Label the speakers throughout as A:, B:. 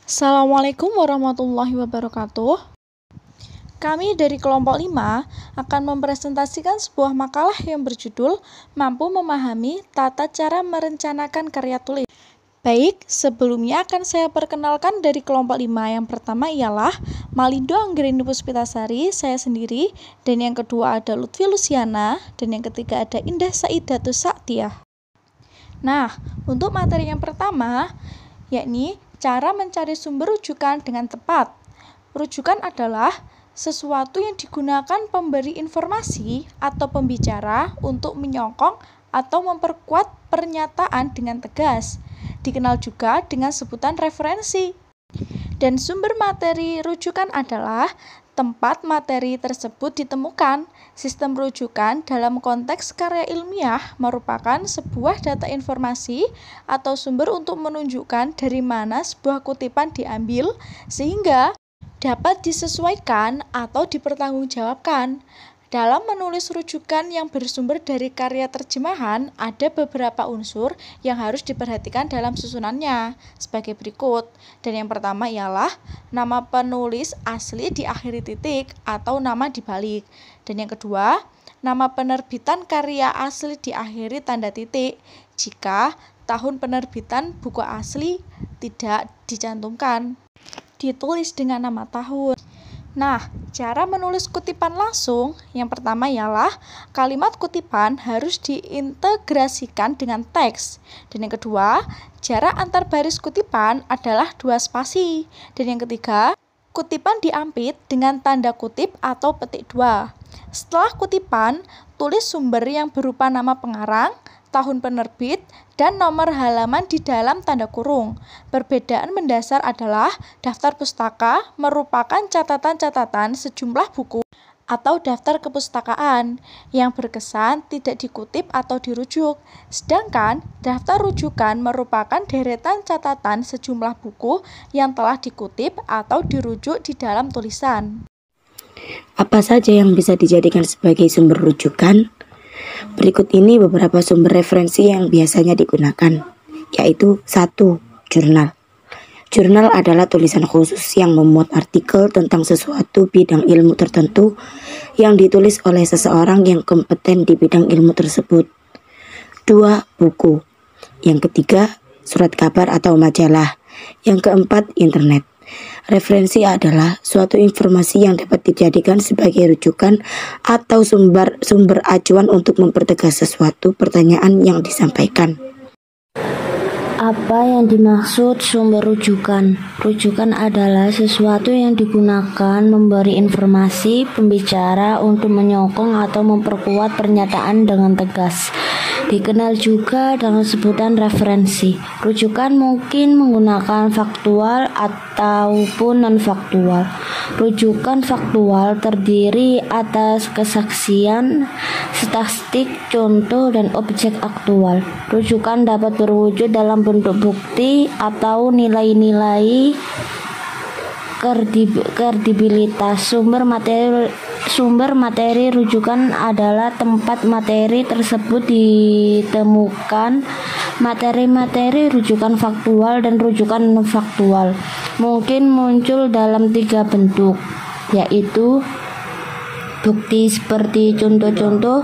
A: Assalamualaikum warahmatullahi wabarakatuh. Kami dari kelompok 5 akan mempresentasikan sebuah makalah yang berjudul Mampu Memahami Tata Cara Merencanakan Karya Tulis. Baik, sebelumnya akan saya perkenalkan dari kelompok 5. Yang pertama ialah Malindo Anggreni Puspitasari, saya sendiri, dan yang kedua ada Lutfi Luciana, dan yang ketiga ada Indah Saidatus Sa'diyah. Nah, untuk materi yang pertama, yakni cara mencari sumber rujukan dengan tepat. Rujukan adalah sesuatu yang digunakan pemberi informasi atau pembicara untuk menyokong atau memperkuat pernyataan dengan tegas. Dikenal juga dengan sebutan referensi. Dan sumber materi rujukan adalah tempat materi tersebut ditemukan. Sistem rujukan dalam konteks karya ilmiah merupakan sebuah data informasi atau sumber untuk menunjukkan dari mana sebuah kutipan diambil sehingga dapat disesuaikan atau dipertanggungjawabkan. Dalam menulis rujukan yang bersumber dari karya terjemahan, ada beberapa unsur yang harus diperhatikan dalam susunannya sebagai berikut. Dan yang pertama ialah nama penulis asli diakhiri titik atau nama dibalik. Dan yang kedua, nama penerbitan karya asli diakhiri tanda titik jika tahun penerbitan buku asli tidak dicantumkan. Ditulis dengan nama tahun. Nah, cara menulis kutipan langsung yang pertama ialah kalimat kutipan harus diintegrasikan dengan teks. Dan yang kedua, jarak antar baris kutipan adalah 2 spasi. Dan yang ketiga, kutipan diampit dengan tanda kutip atau petik 2. Setelah kutipan, tulis sumber yang berupa nama pengarang, tahun penerbit, dan nomor halaman di dalam tanda kurung. Perbedaan mendasar adalah daftar pustaka merupakan catatan-catatan sejumlah buku atau daftar kepustakaan yang berkesan tidak dikutip atau dirujuk. Sedangkan daftar rujukan merupakan deretan catatan sejumlah buku yang telah dikutip atau dirujuk di dalam tulisan.
B: Apa saja yang bisa dijadikan sebagai sumber rujukan? Berikut ini beberapa sumber referensi yang biasanya digunakan, yaitu 1. Jurnal. Jurnal adalah tulisan khusus yang memuat artikel tentang sesuatu bidang ilmu tertentu yang ditulis oleh seseorang yang kompeten di bidang ilmu tersebut. 2. Buku. Yang ketiga, surat kabar atau majalah. Yang keempat, internet. Referensi adalah suatu informasi yang dapat dijadikan sebagai rujukan atau sumber acuan untuk mempertegas sesuatu pertanyaan yang disampaikan.
C: Apa yang dimaksud sumber rujukan? Rujukan adalah sesuatu yang digunakan memberi informasi pembicara untuk menyokong atau memperkuat pernyataan dengan tegas. Dikenal juga dengan sebutan referensi. Rujukan mungkin menggunakan faktual ataupun non-faktual. Rujukan faktual terdiri atas kesaksian, statistik, contoh, dan objek aktual. Rujukan dapat berwujud dalam bentuk bukti atau nilai-nilai kredibilitas. Sumber materi rujukan adalah tempat materi tersebut ditemukan. Materi-materi rujukan faktual dan rujukan non-faktual mungkin muncul dalam 3 bentuk, yaitu bukti seperti contoh-contoh,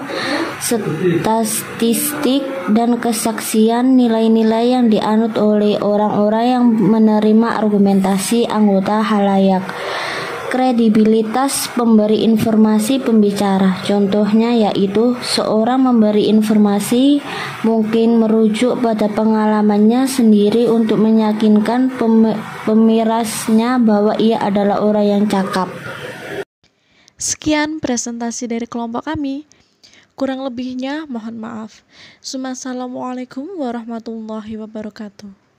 C: statistik, dan kesaksian, nilai-nilai yang dianut oleh orang-orang yang menerima argumentasi anggota halayak. Kredibilitas pemberi informasi pembicara. Contohnya yaitu seorang memberi informasi mungkin merujuk pada pengalamannya sendiri untuk meyakinkan pemirasnya bahwa ia adalah orang yang cakap.
A: Sekian presentasi dari kelompok kami. Kurang lebihnya mohon maaf. Assalamualaikum warahmatullahi wabarakatuh.